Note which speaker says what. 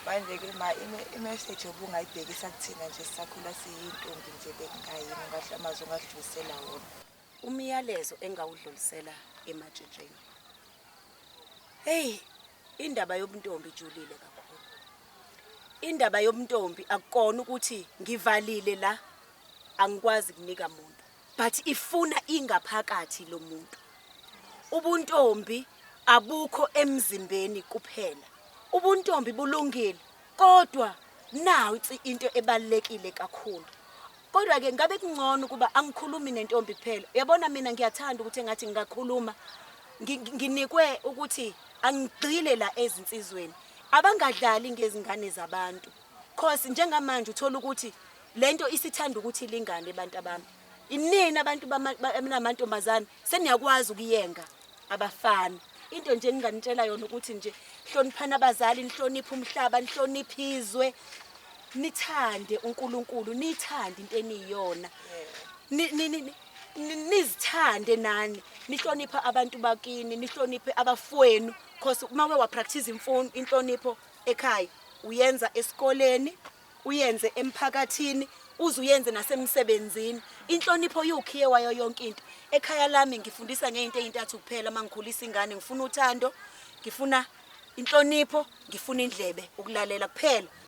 Speaker 1: Manje-ke i-message obungayibhekisa kuthina nje sisakhula siyintombi nje bekungayini ungahle amazwi ongadlulisela wona.
Speaker 2: Umyalezo engawudlulisela ematshitsheni. Hey, indaba yobuntombi ijulile kakhulu. Indaba yobuntombi akukona ukuthi ngivalile la angikwazi kunika muntu, but ifuna ingaphakathi lo muntu. Ubuntombi abukho emzimbeni kuphela. Ubuntombi bulungile, kodwa nawu into ebalekile kakhulu. Kodwa ke ngabe kungcono ukuba angikhulumi nentombi kuphela. Uyabona mina ngiyathanda ukuthi engathi ngingakhuluma nginikwe ukuthi angigcile la ezinsizweni abangadlali ngezingane zabantu. Cause njengamanje uthola ukuthi lento isithanda ukuthi ilingane abantu abami. Inini abantu bamantombazana seniyakwazi ukuyenga abafana. Into nje enginganitshela yona ukuthi nje hloniphana abazali, nihloniphe umhlaba, nihloniphe izwe, nithande uNkulunkulu, nithande into eniyiyona. Nizithande nani, nihlonipha abantu bakini, nihloniphe abafowenu, because uma wa practice inhlonipho ekhaya, uyenza esikoleni, uyenze emphakathini, uzuyenze nasemsebenzini. Inhlonipho yokhiye wayo yonke into. Ekhaya lami ngifundisa ngeinto ezintathu kuphela mangikhulisa ingane. Ngifuna uthando, ngifuna inhlonipho, ngifuna indlebe ukulalela kuphela.